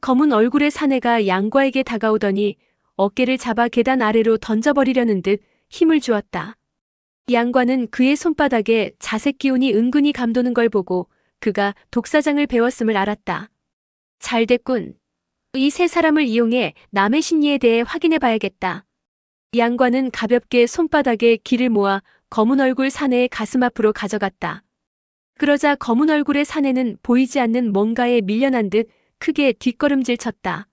검은 얼굴의 사내가 양과에게 다가오더니 어깨를 잡아 계단 아래로 던져버리려는 듯 힘을 주었다. 양과는 그의 손바닥에 자색 기운이 은근히 감도는 걸 보고 그가 독사장을 배웠음을 알았다. 잘 됐군. 이 세 사람을 이용해 남의 심리에 대해 확인해 봐야겠다. 양과는 가볍게 손바닥에 기를 모아 검은 얼굴 사내의 가슴 앞으로 가져갔다. 그러자 검은 얼굴의 사내는 보이지 않는 뭔가에 밀려난 듯 크게 뒷걸음질 쳤다.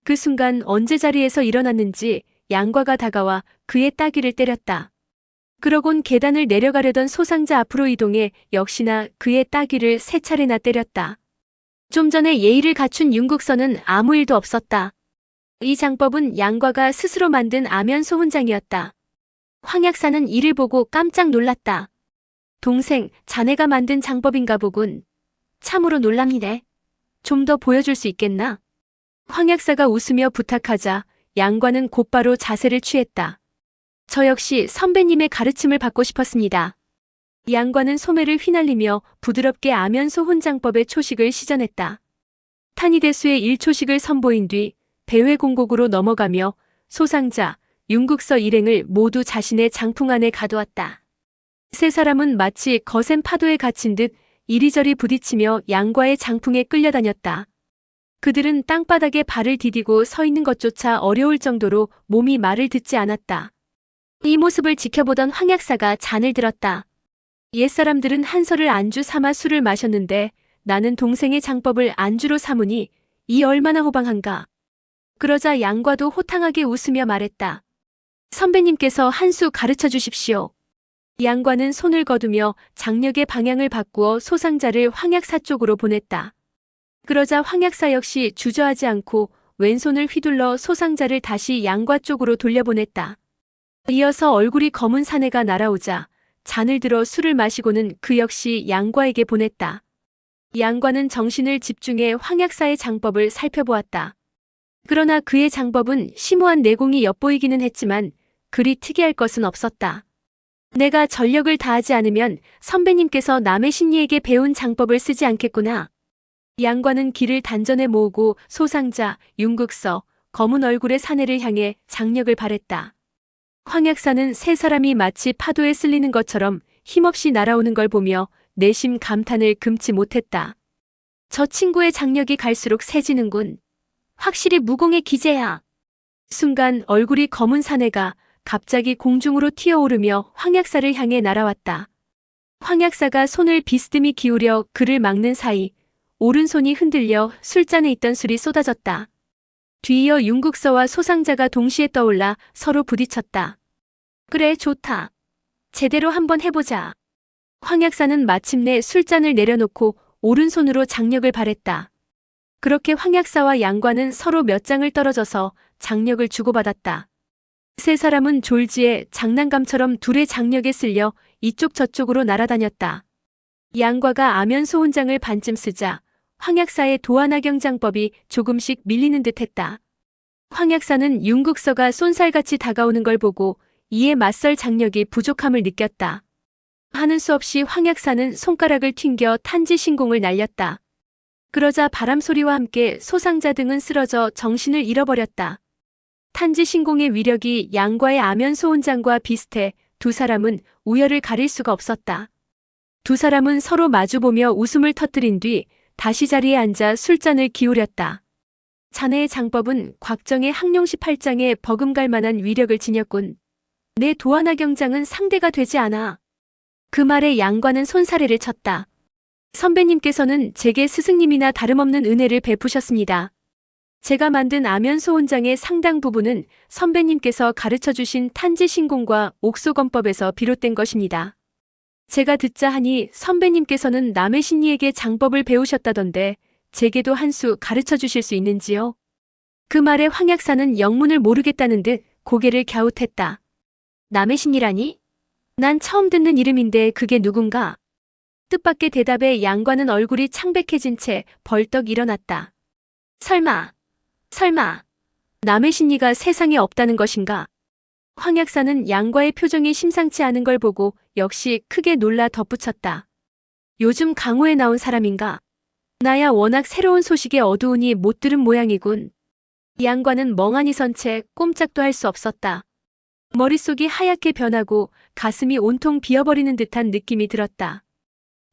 그 순간 언제 자리에서 일어났는지 양과가 다가와 그의 따귀를 때렸다. 그러곤 계단을 내려가려던 소상자 앞으로 이동해 역시나 그의 따귀를 세 차례나 때렸다. 좀 전에 예의를 갖춘 윤국서는 아무 일도 없었다. 이 장법은 양과가 스스로 만든 아면소 훈장이었다. 황약사는 이를 보고 깜짝 놀랐다. 동생, 자네가 만든 장법인가 보군. 참으로 놀랍니네. 좀 더 보여줄 수 있겠나? 황약사가 웃으며 부탁하자 양과는 곧바로 자세를 취했다. 저 역시 선배님의 가르침을 받고 싶었습니다. 양과는 소매를 휘날리며 부드럽게 아면소 훈장법의 초식을 시전했다. 탄이대수의 1초식을 선보인 뒤 대회 공곡으로 넘어가며 소상자, 윤국서 일행을 모두 자신의 장풍 안에 가두었다. 세 사람은 마치 거센 파도에 갇힌 듯 이리저리 부딪히며 양과의 장풍에 끌려다녔다. 그들은 땅바닥에 발을 디디고 서 있는 것조차 어려울 정도로 몸이 말을 듣지 않았다. 이 모습을 지켜보던 황약사가 잔을 들었다. 옛사람들은 한서를 안주 삼아 술을 마셨는데 나는 동생의 장법을 안주로 삼으니 이 얼마나 호방한가. 그러자 양과도 호탕하게 웃으며 말했다. 선배님께서 한 수 가르쳐 주십시오. 양과는 손을 거두며 장력의 방향을 바꾸어 소상자를 황약사 쪽으로 보냈다. 그러자 황약사 역시 주저하지 않고 왼손을 휘둘러 소상자를 다시 양과 쪽으로 돌려보냈다. 이어서 얼굴이 검은 사내가 날아오자 잔을 들어 술을 마시고는 그 역시 양과에게 보냈다. 양과는 정신을 집중해 황약사의 장법을 살펴보았다. 그러나 그의 장법은 심오한 내공이 엿보이기는 했지만 그리 특이할 것은 없었다. 내가 전력을 다하지 않으면 선배님께서 남의 신리에게 배운 장법을 쓰지 않겠구나. 양과는 기를 단전에 모으고 소상자, 윤국서, 검은 얼굴의 사내를 향해 장력을 발했다. 황약사는 세 사람이 마치 파도에 쓸리는 것처럼 힘없이 날아오는 걸 보며 내심 감탄을 금치 못했다. 저 친구의 장력이 갈수록 세지는군. 확실히 무공의 기재야. 순간 얼굴이 검은 사내가 갑자기 공중으로 튀어오르며 황약사를 향해 날아왔다. 황약사가 손을 비스듬히 기울여 그를 막는 사이 오른손이 흔들려 술잔에 있던 술이 쏟아졌다. 뒤이어 윤국서와 소상자가 동시에 떠올라 서로 부딪혔다. 그래, 좋다. 제대로 한번 해보자. 황약사는 마침내 술잔을 내려놓고 오른손으로 장력을 발했다. 그렇게 황약사와 양과는 서로 몇 장을 떨어져서 장력을 주고받았다. 세 사람은 졸지에 장난감처럼 둘의 장력에 쓸려 이쪽 저쪽으로 날아다녔다. 양과가 아면소 훈장을 반쯤 쓰자 황약사의 도하나경장법이 조금씩 밀리는 듯했다. 황약사는 윤국서가 쏜살같이 다가오는 걸 보고 이에 맞설 장력이 부족함을 느꼈다. 하는 수 없이 황약사는 손가락을 튕겨 탄지신공을 날렸다. 그러자 바람소리와 함께 소상자 등은 쓰러져 정신을 잃어버렸다. 탄지신공의 위력이 양과의 아면소 훈장과 비슷해 두 사람은 우열을 가릴 수가 없었다. 두 사람은 서로 마주보며 웃음을 터뜨린 뒤 다시 자리에 앉아 술잔을 기울였다. 자네의 장법은 곽정의 항룡시 8장에 버금갈 만한 위력을 지녔군. 내 도하나경장은 상대가 되지 않아. 그 말에 양과는 손사래를 쳤다. 선배님께서는 제게 스승님이나 다름없는 은혜를 베푸셨습니다. 제가 만든 아면소 훈장의 상당 부분은 선배님께서 가르쳐주신 탄지신공과 옥소검법에서 비롯된 것입니다. 제가 듣자 하니 선배님께서는 남의 신리에게 장법을 배우셨다던데 제게도 한 수 가르쳐 주실 수 있는지요? 그 말에 황약사는 영문을 모르겠다는 듯 고개를 갸웃했다. 남의 신리라니? 난 처음 듣는 이름인데 그게 누군가? 뜻밖의 대답에 양과는 얼굴이 창백해진 채 벌떡 일어났다. 설마 남의 신리가 세상에 없다는 것인가? 황약사는 양과의 표정이 심상치 않은 걸 보고 역시 크게 놀라 덧붙였다. 요즘 강호에 나온 사람인가? 나야 워낙 새로운 소식에 어두우니 못 들은 모양이군. 양과는 멍하니 선 채 꼼짝도 할 수 없었다. 머릿속이 하얗게 변하고 가슴이 온통 비어버리는 듯한 느낌이 들었다.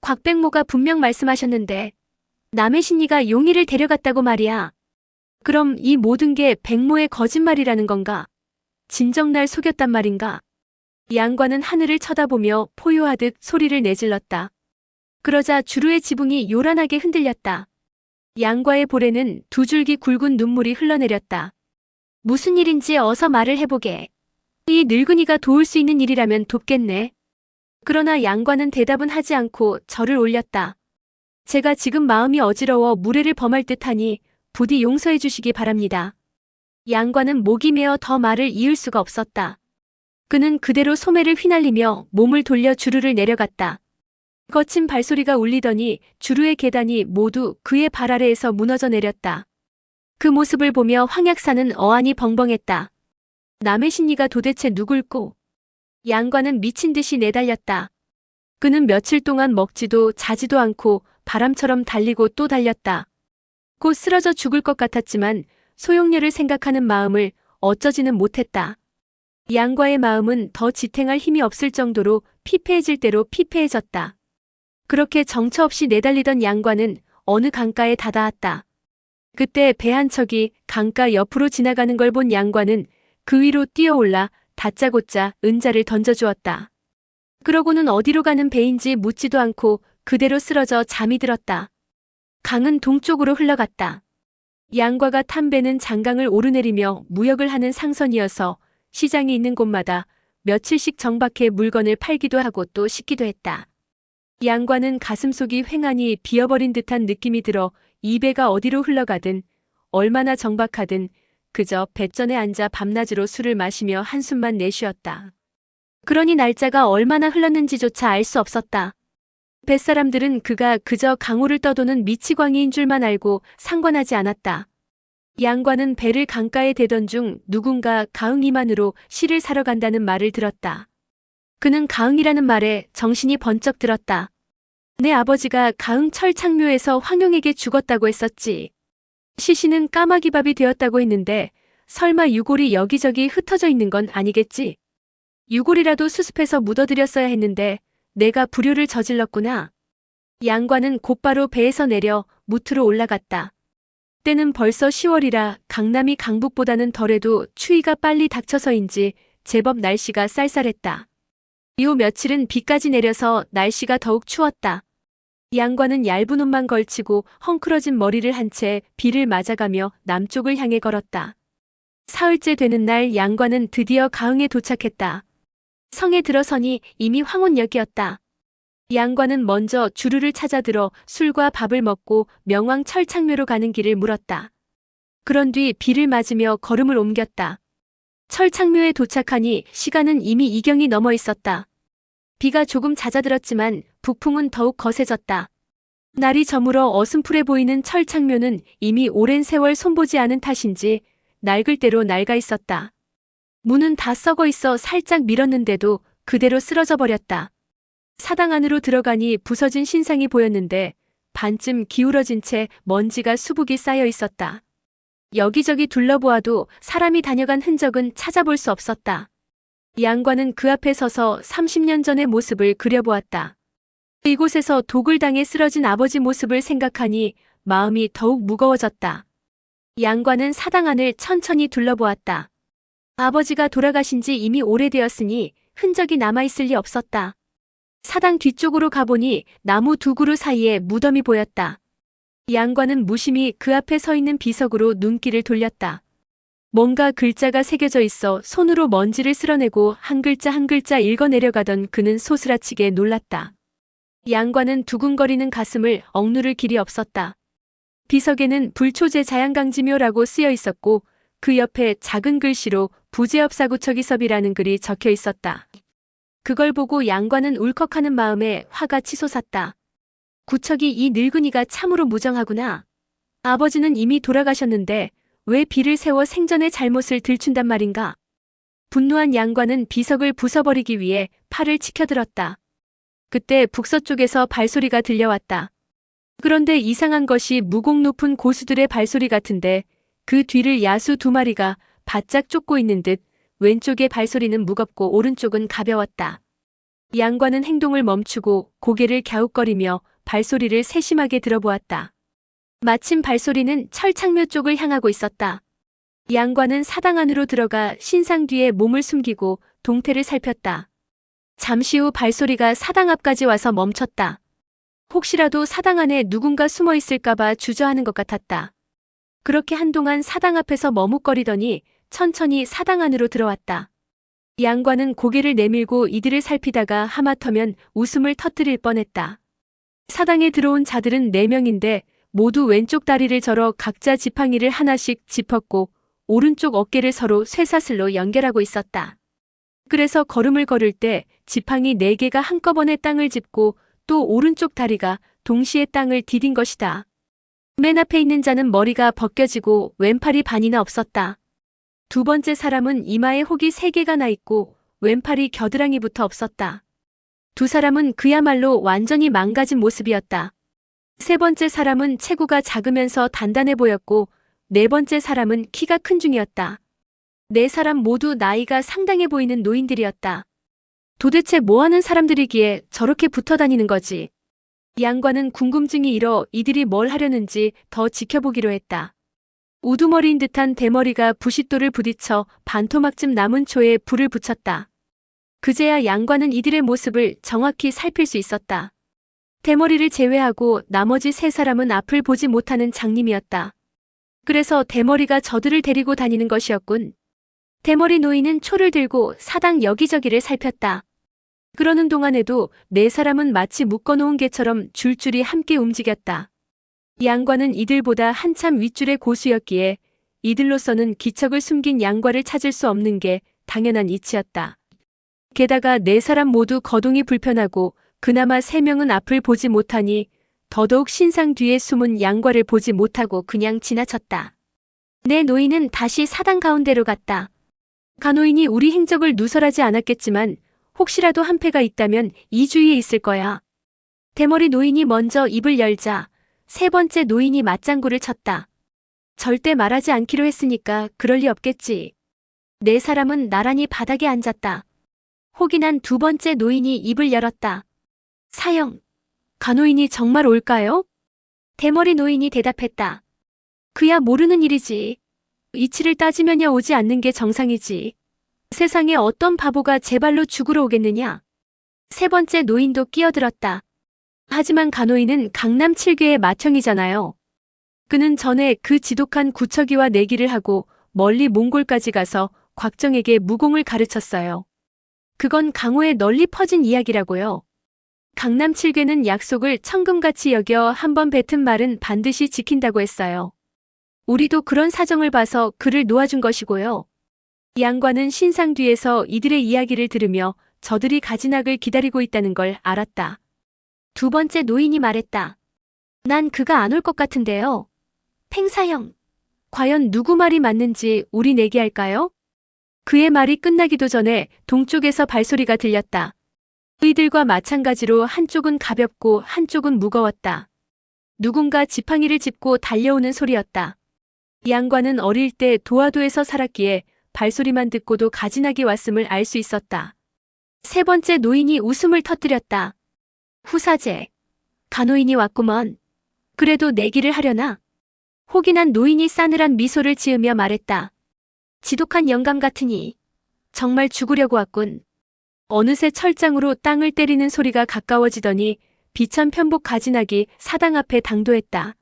곽백모가 분명 말씀하셨는데 남의 신이가 용의를 데려갔다고 말이야. 그럼 이 모든 게 백모의 거짓말이라는 건가? 진정 날 속였단 말인가? 양과는 하늘을 쳐다보며 포효하듯 소리를 내질렀다. 그러자 주루의 지붕이 요란하게 흔들렸다. 양과의 볼에는 두 줄기 굵은 눈물이 흘러내렸다. 무슨 일인지 어서 말을 해보게. 이 늙은이가 도울 수 있는 일이라면 돕겠네. 그러나 양과는 대답은 하지 않고 절을 올렸다. 제가 지금 마음이 어지러워 무례를 범할 듯하니 부디 용서해 주시기 바랍니다. 양과는 목이 메어 더 말을 이을 수가 없었다. 그는 그대로 소매를 휘날리며 몸을 돌려 주루를 내려갔다. 거친 발소리가 울리더니 주루의 계단이 모두 그의 발 아래에서 무너져 내렸다. 그 모습을 보며 황약사는 어안이 벙벙했다. 남의 신이가 도대체 누굴꼬? 양과는 미친 듯이 내달렸다. 그는 며칠 동안 먹지도 자지도 않고 바람처럼 달리고 또 달렸다. 곧 쓰러져 죽을 것 같았지만 소용렬을 생각하는 마음을 어쩌지는 못했다. 양과의 마음은 더 지탱할 힘이 없을 정도로 피폐해질 대로 피폐해졌다. 그렇게 정처 없이 내달리던 양과는 어느 강가에 다다았다. 그때 배 한 척이 강가 옆으로 지나가는 걸 본 양과는 그 위로 뛰어올라 다짜고짜 은자를 던져주었다. 그러고는 어디로 가는 배인지 묻지도 않고 그대로 쓰러져 잠이 들었다. 강은 동쪽으로 흘러갔다. 양과가 탄 배는 장강을 오르내리며 무역을 하는 상선이어서 시장이 있는 곳마다 며칠씩 정박해 물건을 팔기도 하고 또 싣기도 했다. 양과는 가슴속이 휑하니 비어버린 듯한 느낌이 들어 이 배가 어디로 흘러가든 얼마나 정박하든 그저 뱃전에 앉아 밤낮으로 술을 마시며 한숨만 내쉬었다. 그러니 날짜가 얼마나 흘렀는지조차 알 수 없었다. 뱃사람들은 그가 그저 강호를 떠도는 미치광이인 줄만 알고 상관하지 않았다. 양과는 배를 강가에 대던 중 누군가 가흥 이만으로 실을 사러 간다는 말을 들었다. 그는 가흥이라는 말에 정신이 번쩍 들었다. 내 아버지가 가흥 철창묘에서 황용에게 죽었다고 했었지. 시신은 까마귀밥이 되었다고 했는데 설마 유골이 여기저기 흩어져 있는 건 아니겠지? 유골이라도 수습해서 묻어드렸어야 했는데 내가 불효를 저질렀구나. 양과는 곧바로 배에서 내려 무트로 올라갔다. 때는 벌써 10월이라 강남이 강북보다는 덜해도 추위가 빨리 닥쳐서인지 제법 날씨가 쌀쌀했다. 이후 며칠은 비까지 내려서 날씨가 더욱 추웠다. 양과는 얇은 옷만 걸치고 헝클어진 머리를 한 채 비를 맞아가며 남쪽을 향해 걸었다. 사흘째 되는 날 양과는 드디어 가흥에 도착했다. 성에 들어서니 이미 황혼역이었다. 양과는 먼저 주루를 찾아들어 술과 밥을 먹고 명왕 철창묘로 가는 길을 물었다. 그런 뒤 비를 맞으며 걸음을 옮겼다. 철창묘에 도착하니 시간은 이미 이경이 넘어 있었다. 비가 조금 잦아들었지만 북풍은 더욱 거세졌다. 날이 저물어 어슴푸레 보이는 철창묘는 이미 오랜 세월 손보지 않은 탓인지 낡을 대로 낡아 있었다. 문은 다 썩어 있어 살짝 밀었는데도 그대로 쓰러져 버렸다. 사당 안으로 들어가니 부서진 신상이 보였는데 반쯤 기울어진 채 먼지가 수북이 쌓여 있었다. 여기저기 둘러보아도 사람이 다녀간 흔적은 찾아볼 수 없었다. 양과는 그 앞에 서서 30년 전의 모습을 그려보았다. 이곳에서 독을 당해 쓰러진 아버지 모습을 생각하니 마음이 더욱 무거워졌다. 양과는 사당 안을 천천히 둘러보았다. 아버지가 돌아가신 지 이미 오래되었으니 흔적이 남아있을 리 없었다. 사당 뒤쪽으로 가보니 나무 두 그루 사이에 무덤이 보였다. 양과는 무심히 그 앞에 서 있는 비석으로 눈길을 돌렸다. 뭔가 글자가 새겨져 있어 손으로 먼지를 쓸어내고 한 글자 한 글자 읽어내려가던 그는 소스라치게 놀랐다. 양과는 두근거리는 가슴을 억누를 길이 없었다. 비석에는 불초제 자양강지묘라고 쓰여 있었고 그 옆에 작은 글씨로 부재업사구척이섭이라는 글이 적혀 있었다. 그걸 보고 양과는 울컥하는 마음에 화가 치솟았다. 구척이 이 늙은이가 참으로 무정하구나. 아버지는 이미 돌아가셨는데 왜 비를 세워 생전의 잘못을 들춘단 말인가. 분노한 양과는 비석을 부숴버리기 위해 팔을 치켜들었다. 그때 북서쪽에서 발소리가 들려왔다. 그런데 이상한 것이 무공 높은 고수들의 발소리 같은데 그 뒤를 야수 두 마리가 바짝 쫓고 있는 듯 왼쪽의 발소리는 무겁고 오른쪽은 가벼웠다. 양관은 행동을 멈추고 고개를 갸웃거리며 발소리를 세심하게 들어보았다. 마침 발소리는 철창묘 쪽을 향하고 있었다. 양관은 사당 안으로 들어가 신상 뒤에 몸을 숨기고 동태를 살폈다. 잠시 후 발소리가 사당 앞까지 와서 멈췄다. 혹시라도 사당 안에 누군가 숨어 있을까봐 주저하는 것 같았다. 그렇게 한동안 사당 앞에서 머뭇거리더니 천천히 사당 안으로 들어왔다. 양관은 고개를 내밀고 이들을 살피다가 하마터면 웃음을 터뜨릴 뻔했다. 사당에 들어온 자들은 4명인데 모두 왼쪽 다리를 절어 각자 지팡이를 하나씩 짚었고 오른쪽 어깨를 서로 쇠사슬로 연결하고 있었다. 그래서 걸음을 걸을 때 지팡이 4개가 한꺼번에 땅을 짚고 또 오른쪽 다리가 동시에 땅을 디딘 것이다. 맨 앞에 있는 자는 머리가 벗겨지고 왼팔이 반이나 없었다. 두 번째 사람은 이마에 혹이 3개가 나 있고 왼팔이 겨드랑이부터 없었다. 두 사람은 그야말로 완전히 망가진 모습이었다. 세 번째 사람은 체구가 작으면서 단단해 보였고 네 번째 사람은 키가 큰 중이었다. 네 사람 모두 나이가 상당해 보이는 노인들이었다. 도대체 뭐하는 사람들이기에 저렇게 붙어 다니는 거지? 양관은 궁금증이 일어 이들이 뭘 하려는지 더 지켜보기로 했다. 우두머리인 듯한 대머리가 부싯돌을 부딪혀 반토막쯤 남은 초에 불을 붙였다. 그제야 양관은 이들의 모습을 정확히 살필 수 있었다. 대머리를 제외하고 나머지 3사람은 앞을 보지 못하는 장님이었다. 그래서 대머리가 저들을 데리고 다니는 것이었군. 대머리 노인은 초를 들고 사당 여기저기를 살폈다. 그러는 동안에도 4사람은 마치 묶어놓은 개처럼 줄줄이 함께 움직였다. 양관은 이들보다 한참 윗줄의 고수였기에 이들로서는 기척을 숨긴 양과를 찾을 수 없는 게 당연한 이치였다. 게다가 4사람 모두 거동이 불편하고 그나마 3명은 앞을 보지 못하니 더더욱 신상 뒤에 숨은 양과를 보지 못하고 그냥 지나쳤다. 내 노인은 다시 사당 가운데로 갔다. 간호인이 우리 행적을 누설하지 않았겠지만 혹시라도 한패가 있다면 이 주위에 있을 거야. 대머리 노인이 먼저 입을 열자 3번째 노인이 맞장구를 쳤다. 절대 말하지 않기로 했으니까 그럴 리 없겠지. 4사람은 나란히 바닥에 앉았다. 혹이 난 2번째 노인이 입을 열었다. 사형, 간호인이 정말 올까요? 대머리 노인이 대답했다. 그야 모르는 일이지. 이치를 따지면야 오지 않는 게 정상이지. 세상에 어떤 바보가 제 발로 죽으러 오겠느냐. 3번째 노인도 끼어들었다. 하지만 간호인은 강남 7괴의 맏형이잖아요. 그는 전에 그 지독한 구척이와 내기를 하고 멀리 몽골까지 가서 곽정에게 무공을 가르쳤어요. 그건 강호에 널리 퍼진 이야기라고요. 강남 7괴는 약속을 천금같이 여겨 한번 뱉은 말은 반드시 지킨다고 했어요. 우리도 그런 사정을 봐서 그를 놓아준 것이고요. 양관은 신상 뒤에서 이들의 이야기를 들으며 저들이 가진악을 기다리고 있다는 걸 알았다. 2번째 노인이 말했다. 난 그가 안 올 것 같은데요. 팽사형, 과연 누구 말이 맞는지 우리 내기할까요? 그의 말이 끝나기도 전에 동쪽에서 발소리가 들렸다. 의들과 마찬가지로 한쪽은 가볍고 한쪽은 무거웠다. 누군가 지팡이를 짚고 달려오는 소리였다. 양관은 어릴 때 도화도에서 살았기에 발소리만 듣고도 가진하게 왔음을 알 수 있었다. 3번째 노인이 웃음을 터뜨렸다. 후사제, 간호인이 왔구먼. 그래도 내기를 하려나? 혹이 난 노인이 싸늘한 미소를 지으며 말했다. 지독한 영감 같으니 정말 죽으려고 왔군. 어느새 철장으로 땅을 때리는 소리가 가까워지더니 비천 편복 가진학이 사당 앞에 당도했다.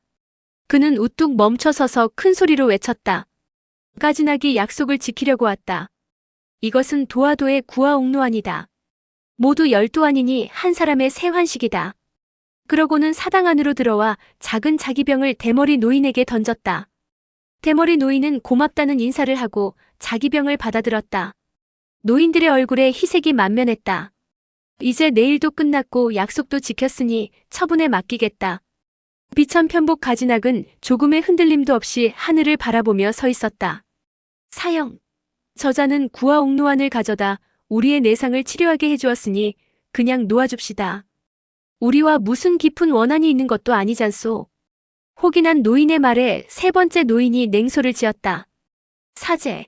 그는 우뚝 멈춰서서 큰 소리로 외쳤다. 가진학이 약속을 지키려고 왔다. 이것은 도화도의 구화옥로환이다. 모두 12환이니 한 사람의 3환씩이다. 그러고는 사당 안으로 들어와 작은 자기병을 대머리 노인에게 던졌다. 대머리 노인은 고맙다는 인사를 하고 자기병을 받아들었다. 노인들의 얼굴에 희색이 만면했다. 이제 내일도 끝났고 약속도 지켰으니 처분에 맡기겠다. 비천 편복 가진학은 조금의 흔들림도 없이 하늘을 바라보며 서 있었다. 사형, 저자는 구화옥로환을 가져다 우리의 내상을 치료하게 해주었으니 그냥 놓아줍시다. 우리와 무슨 깊은 원한이 있는 것도 아니잖소. 혹이 난 노인의 말에 세 번째 노인이 냉소를 지었다. 사제.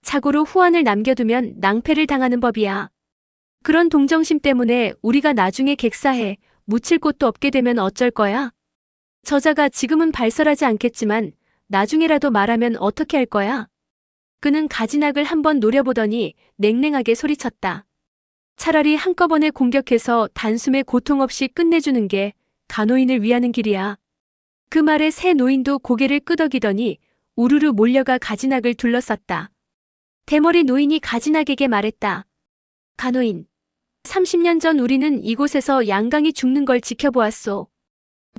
자고로 후환을 남겨두면 낭패를 당하는 법이야. 그런 동정심 때문에 우리가 나중에 객사해 묻힐 곳도 없게 되면 어쩔 거야? 저자가 지금은 발설하지 않겠지만 나중에라도 말하면 어떻게 할 거야? 그는 가지낙을 한번 노려보더니 냉랭하게 소리쳤다. 차라리 한꺼번에 공격해서 단숨에 고통 없이 끝내주는 게 간호인을 위하는 길이야. 그 말에 새 노인도 고개를 끄덕이더니 우르르 몰려가 가지낙을 둘러쌌다. 대머리 노인이 가지낙에게 말했다. 간호인, 30년 전 우리는 이곳에서 양강이 죽는 걸 지켜보았소.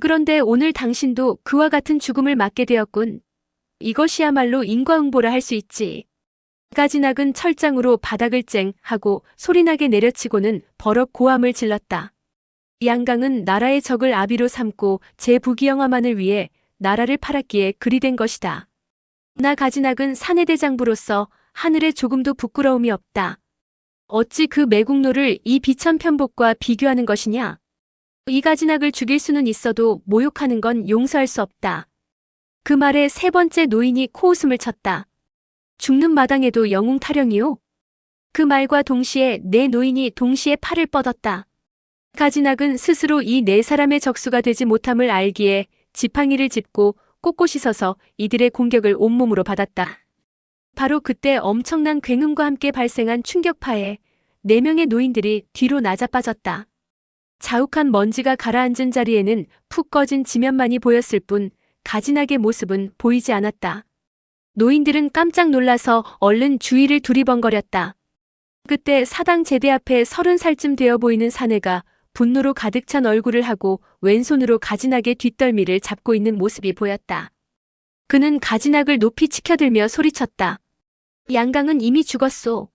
그런데 오늘 당신도 그와 같은 죽음을 맞게 되었군. 이것이야말로 인과응보라 할 수 있지. 가지낙은 철장으로 바닥을 쨍 하고 소리나게 내려치고는 버럭 고함을 질렀다. 양강은 나라의 적을 아비로 삼고 제 부귀영화만을 위해 나라를 팔았기에 그리 된 것이다. 나 가지낙은 사내대장부로서 하늘에 조금도 부끄러움이 없다. 어찌 그 매국노를 이 비천 편복과 비교하는 것이냐? 이 가지낙을 죽일 수는 있어도 모욕하는 건 용서할 수 없다. 그 말에 세 번째 노인이 코웃음을 쳤다. 죽는 마당에도 영웅 타령이요? 그 말과 동시에 네 노인이 동시에 팔을 뻗었다. 가지낙은 스스로 이 네 사람의 적수가 되지 못함을 알기에 지팡이를 짚고 꼿꼿이 서서 이들의 공격을 온몸으로 받았다. 바로 그때 엄청난 굉음과 함께 발생한 충격파에 네 명의 노인들이 뒤로 낮아빠졌다. 자욱한 먼지가 가라앉은 자리에는 푹 꺼진 지면만이 보였을 뿐 가지낙의 모습은 보이지 않았다. 노인들은 깜짝 놀라서 얼른 주위를 두리번거렸다. 그때 사당 제대 앞에 30살쯤 되어 보이는 사내가 분노로 가득 찬 얼굴을 하고 왼손으로 가지낙의 뒷덜미를 잡고 있는 모습이 보였다. 그는 가지낙을 높이 치켜들며 소리쳤다. 양강은 이미 죽었소.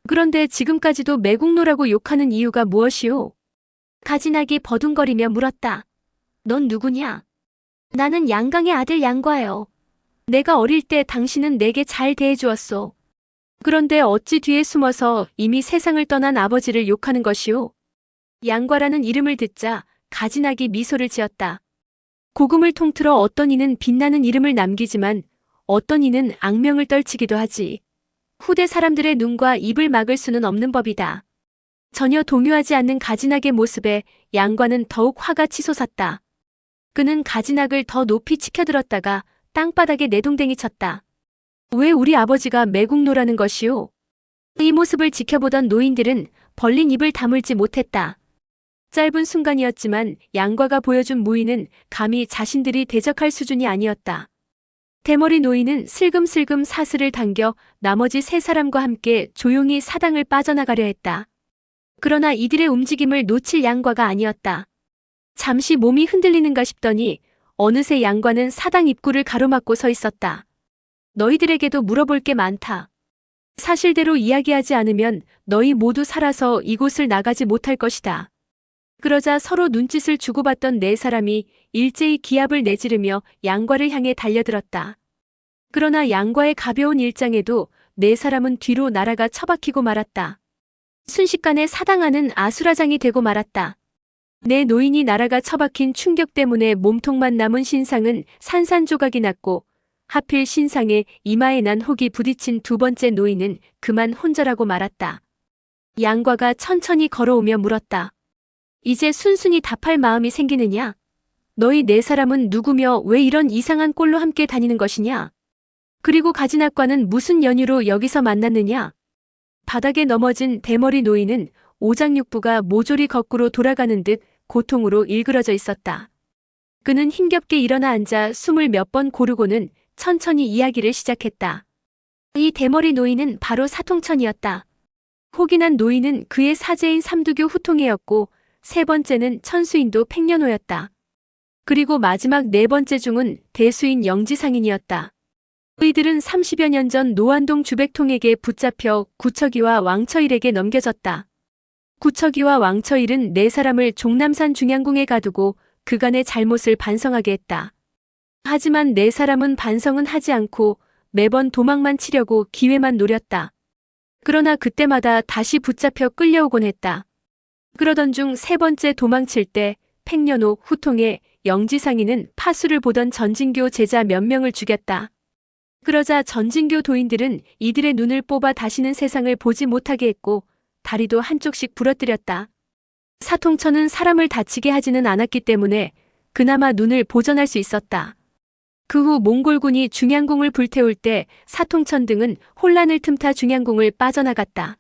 그런데 지금까지도 매국노라고 욕하는 이유가 무엇이오? 가지낙이 버둥거리며 물었다. 넌 누구냐? 나는 양강의 아들 양과요. 내가 어릴 때 당신은 내게 잘 대해주었소. 그런데 어찌 뒤에 숨어서 이미 세상을 떠난 아버지를 욕하는 것이오? 양과라는 이름을 듣자 가지낙이 미소를 지었다. 고금을 통틀어 어떤 이는 빛나는 이름을 남기지만 어떤 이는 악명을 떨치기도 하지. 후대 사람들의 눈과 입을 막을 수는 없는 법이다. 전혀 동요하지 않는 가지낙의 모습에 양과는 더욱 화가 치솟았다. 그는 가지낙을 더 높이 치켜들었다가 땅바닥에 내동댕이 쳤다. 왜 우리 아버지가 매국노라는 것이오? 이 모습을 지켜보던 노인들은 벌린 입을 다물지 못했다. 짧은 순간이었지만 양과가 보여준 무의는 감히 자신들이 대적할 수준이 아니었다. 대머리 노인은 슬금슬금 사슬을 당겨 나머지 세 사람과 함께 조용히 사당을 빠져나가려 했다. 그러나 이들의 움직임을 놓칠 양과가 아니었다. 잠시 몸이 흔들리는가 싶더니 어느새 양과는 사당 입구를 가로막고 서 있었다. 너희들에게도 물어볼 게 많다. 사실대로 이야기하지 않으면 너희 모두 살아서 이곳을 나가지 못할 것이다. 그러자 서로 눈짓을 주고받던 네 사람이 일제히 기합을 내지르며 양과를 향해 달려들었다. 그러나 양과의 가벼운 일장에도 네 사람은 뒤로 날아가 처박히고 말았다. 순식간에 사당 안은 아수라장이 되고 말았다. 네 노인이 날아가 처박힌 충격 때문에 몸통만 남은 신상은 산산조각이 났고 하필 신상의 이마에 난 혹이 부딪힌 두 번째 노인은 그만 혼절하고 말았다. 양과가 천천히 걸어오며 물었다. 이제 순순히 답할 마음이 생기느냐? 너희 네 사람은 누구며 왜 이런 이상한 꼴로 함께 다니는 것이냐? 그리고 가지낙과는 무슨 연유로 여기서 만났느냐? 바닥에 넘어진 대머리 노인은 오장육부가 모조리 거꾸로 돌아가는 듯 고통으로 일그러져 있었다. 그는 힘겹게 일어나 앉아 숨을 몇 번 고르고는 천천히 이야기를 시작했다. 이 대머리 노인은 바로 사통천이었다. 혹이 난 노인은 그의 사제인 삼두교 후통이었고 세 번째는 천수인도 팽년호였다. 그리고 마지막 네 번째 중은 대수인 영지상인이었다. 이들은 30여 년 전 노안동 주백통에게 붙잡혀 구척이와 왕처일에게 넘겨졌다. 구척이와 왕처일은 네 사람을 종남산 중양궁에 가두고 그간의 잘못을 반성하게 했다. 하지만 네 사람은 반성은 하지 않고 매번 도망만 치려고 기회만 노렸다. 그러나 그때마다 다시 붙잡혀 끌려오곤 했다. 그러던 중 세 번째 도망칠 때 팽년호, 후통에 영지상이는 파수를 보던 전진교 제자 몇 명을 죽였다. 그러자 전진교 도인들은 이들의 눈을 뽑아 다시는 세상을 보지 못하게 했고 다리도 한쪽씩 부러뜨렸다. 사통천은 사람을 다치게 하지는 않았기 때문에 그나마 눈을 보전할 수 있었다. 그 후 몽골군이 중양궁을 불태울 때 사통천 등은 혼란을 틈타 중양궁을 빠져나갔다.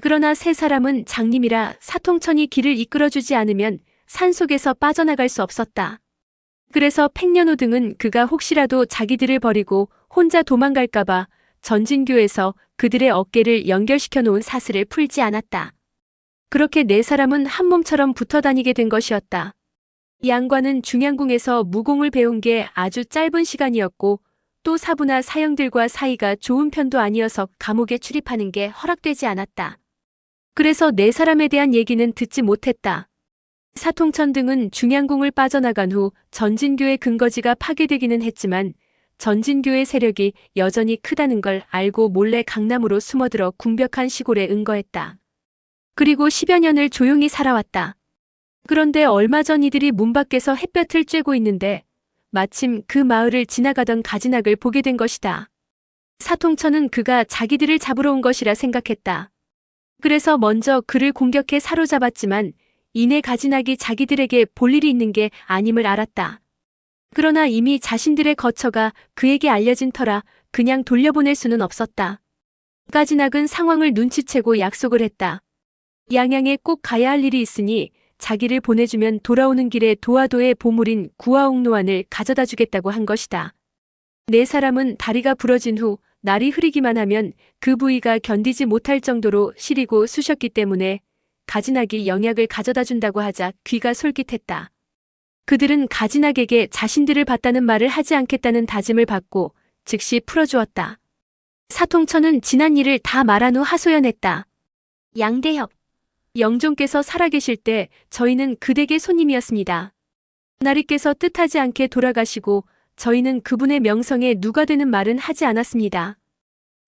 그러나 세 사람은 장님이라 사통천이 길을 이끌어주지 않으면 산속에서 빠져나갈 수 없었다. 그래서 팽년호 등은 그가 혹시라도 자기들을 버리고 혼자 도망갈까봐 전진교에서 그들의 어깨를 연결시켜 놓은 사슬을 풀지 않았다. 그렇게 네 사람은 한 몸처럼 붙어 다니게 된 것이었다. 양과는 중양궁에서 무공을 배운 게 아주 짧은 시간이었고 또 사부나 사형들과 사이가 좋은 편도 아니어서 감옥에 출입하는 게 허락되지 않았다. 그래서 네 사람에 대한 얘기는 듣지 못했다. 사통천 등은 중양궁을 빠져나간 후 전진교의 근거지가 파괴되기는 했지만 전진교의 세력이 여전히 크다는 걸 알고 몰래 강남으로 숨어들어 궁벽한 시골에 응거했다. 그리고 10여 년을 조용히 살아왔다. 그런데 얼마 전 이들이 문 밖에서 햇볕을 쬐고 있는데 마침 그 마을을 지나가던 가진학을 보게 된 것이다. 사통천은 그가 자기들을 잡으러 온 것이라 생각했다. 그래서 먼저 그를 공격해 사로잡았지만 이내 가진학이 자기들에게 볼 일이 있는 게 아님을 알았다. 그러나 이미 자신들의 거처가 그에게 알려진 터라 그냥 돌려보낼 수는 없었다. 가진학은 상황을 눈치채고 약속을 했다. 양양에 꼭 가야 할 일이 있으니 자기를 보내주면 돌아오는 길에 도화도의 보물인 구화옥노안을 가져다 주겠다고 한 것이다. 네 사람은 다리가 부러진 후 날이 흐리기만 하면 그 부위가 견디지 못할 정도로 시리고 쑤셨기 때문에 가진학이 영약을 가져다 준다고 하자 귀가 솔깃했다. 그들은 가진학에게 자신들을 봤다는 말을 하지 않겠다는 다짐을 받고 즉시 풀어주었다. 사통천은 지난 일을 다 말한 후 하소연했다. 양대협, 영종께서 살아계실 때 저희는 그 댁의 손님이었습니다. 나리께서 뜻하지 않게 돌아가시고 저희는 그분의 명성에 누가 되는 말은 하지 않았습니다.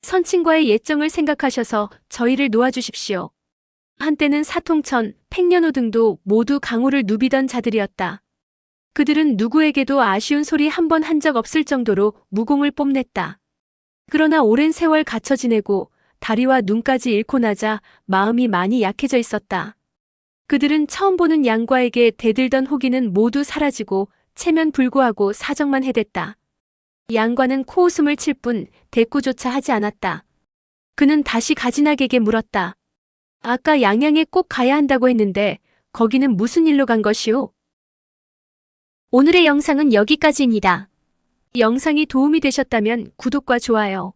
선친과의 예정을 생각하셔서 저희를 놓아주십시오. 한때는 사통천, 팽년호 등도 모두 강호를 누비던 자들이었다. 그들은 누구에게도 아쉬운 소리 한 번 한 적 없을 정도로 무공을 뽐냈다. 그러나 오랜 세월 갇혀 지내고 다리와 눈까지 잃고 나자 마음이 많이 약해져 있었다. 그들은 처음 보는 양과에게 대들던 호기는 모두 사라지고 체면불구하고 사정만 해댔다. 양과는 코웃음을 칠 뿐 대꾸조차 하지 않았다. 그는 다시 가진학에게 물었다. 아까 양양에 꼭 가야 한다고 했는데 거기는 무슨 일로 간 것이오? 오늘의 영상은 여기까지입니다. 영상이 도움이 되셨다면 구독과 좋아요,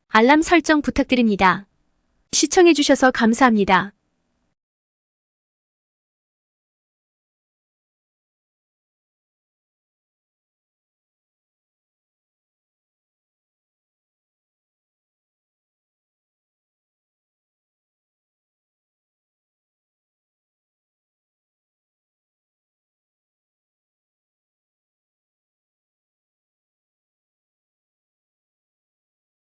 알람 설정 부탁드립니다. 시청해주셔서 감사합니다.